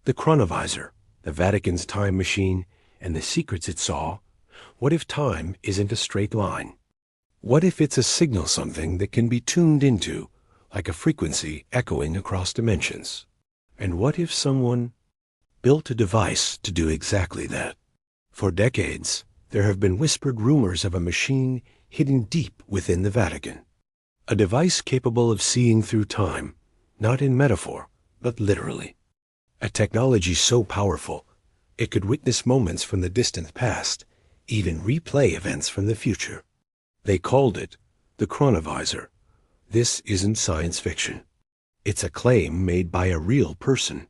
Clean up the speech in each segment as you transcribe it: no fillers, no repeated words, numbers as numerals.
The Chronovisor, the Vatican's time machine, and the secrets it saw. What if time isn't a straight line? What if it's a signal, something that can be tuned into, like a frequency echoing across dimensions? And what if someone built a device to do exactly that? For decades, there have been whispered rumors of a machine hidden deep within the Vatican. A device capable of seeing through time, not in metaphor, but literally. A technology so powerful, it could witness moments from the distant past, even replay events from the future. They called it the Chronovisor. This isn't science fiction. It's a claim made by a real person,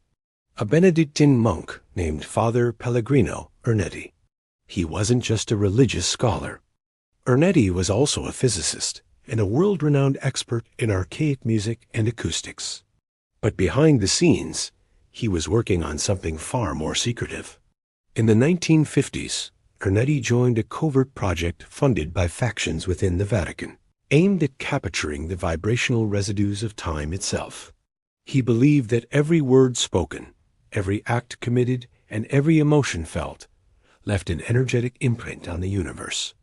a Benedictine monk named Father Pellegrino Ernetti. He wasn't just a religious scholar. Ernetti was also a physicist and a world-renowned expert in archaic music and acoustics. But behind the scenes, he was working on something far more secretive. In the 1950s, Ernetti joined a covert project funded by factions within the Vatican, aimed at capturing the vibrational residues of time itself. He believed that every word spoken, every act committed, and every emotion felt left an energetic imprint on the universe,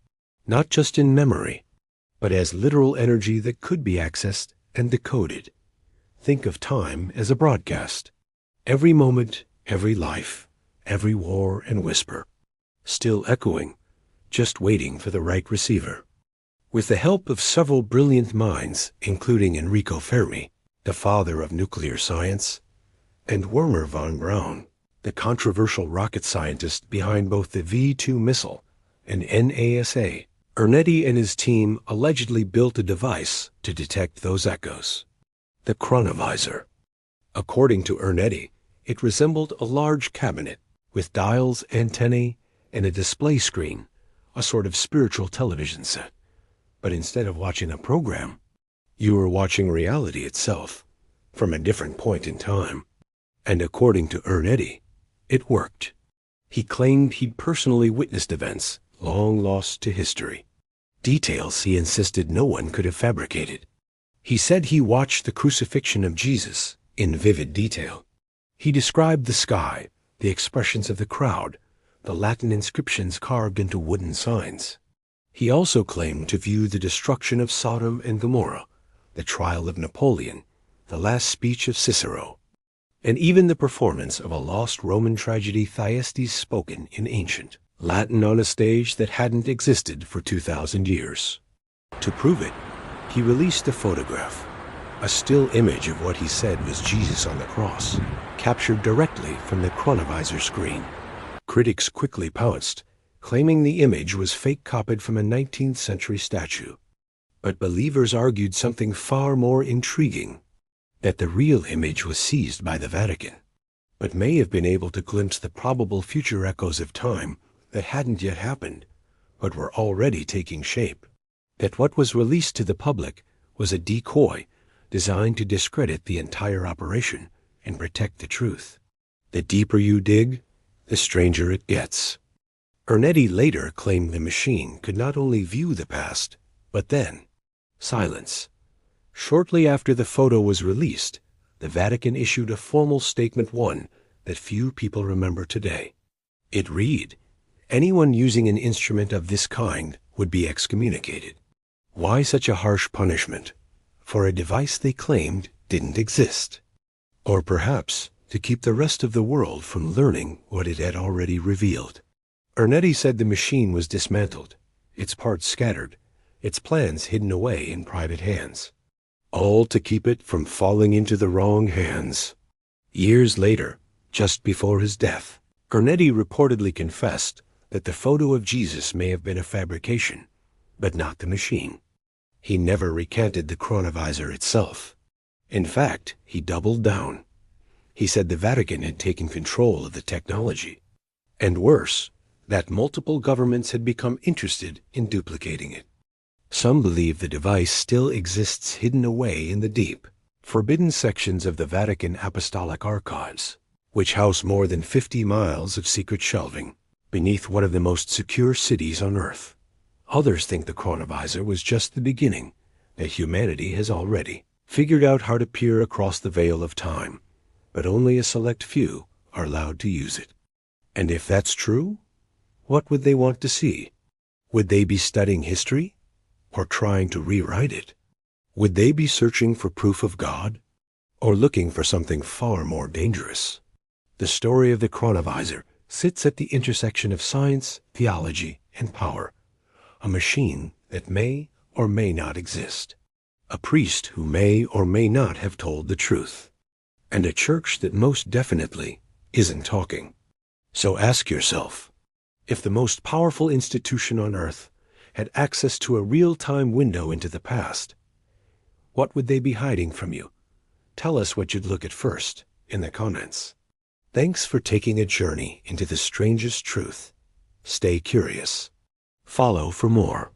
not just in memory, but as literal energy that could be accessed and decoded. Think of time as a broadcast. Every moment, every life, every war and whisper, still echoing, just waiting for the right receiver. With the help of several brilliant minds, including Enrico Fermi, the father of nuclear science, and Wernher von Braun, the controversial rocket scientist behind both the V-2 missile and NASA, Ernetti and his team allegedly built a device to detect those echoes. The Chronovisor. According to Ernetti, it resembled a large cabinet with dials, antennae, and a display screen, a sort of spiritual television set. But instead of watching a program, you were watching reality itself from a different point in time. And according to Ernetti, it worked. He claimed he'd personally witnessed events long lost to history, details he insisted no one could have fabricated. He said he watched the crucifixion of Jesus in vivid detail. He described the sky, the expressions of the crowd, the Latin inscriptions carved into wooden signs. He also claimed to view the destruction of Sodom and Gomorrah, the trial of Napoleon, the last speech of Cicero, and even the performance of a lost Roman tragedy, Thyestes, spoken in ancient Latin on a stage that hadn't existed for 2,000 years. To prove it, he released a photograph, a still image of what he said was Jesus on the cross, captured directly from the Chronovisor screen. Critics quickly pounced, claiming the image was fake copied from a 19th century statue. But believers argued something far more intriguing, that the real image was seized by the Vatican, but may have been able to glimpse the probable future echoes of time that hadn't yet happened, but were already taking shape. That what was released to the public was a decoy designed to discredit the entire operation and protect the truth. The deeper you dig, the stranger it gets. Ernetti later claimed the machine could not only view the past, but then silence. Shortly after the photo was released, the Vatican issued a formal statement, one that few people remember today. It read, "Anyone using an instrument of this kind would be excommunicated." Why such a harsh punishment? For a device they claimed didn't exist. Or perhaps to keep the rest of the world from learning what it had already revealed. Ernetti said the machine was dismantled, its parts scattered, its plans hidden away in private hands, all to keep it from falling into the wrong hands. Years later, just before his death, Ernetti reportedly confessed that the photo of Jesus may have been a fabrication, but not the machine. He never recanted the Chronovisor itself. In fact, he doubled down. He said the Vatican had taken control of the technology, and worse, that multiple governments had become interested in duplicating it. Some believe the device still exists hidden away in the deep, forbidden sections of the Vatican Apostolic Archives, which house more than 50 miles of secret shelving beneath one of the most secure cities on Earth. Others think the Chronovisor was just the beginning, that humanity has already figured out how to peer across the veil of time, but only a select few are allowed to use it. And if that's true, what would they want to see? Would they be studying history or trying to rewrite it? Would they be searching for proof of God or looking for something far more dangerous? The story of the Chronovisor sits at the intersection of science, theology, and power. A machine that may or may not exist. A priest who may or may not have told the truth. And a church that most definitely isn't talking. So ask yourself, if the most powerful institution on earth had access to a real-time window into the past, what would they be hiding from you? Tell us what you'd look at first in the comments. Thanks for taking a journey into the strangest truth. Stay curious. Follow for more.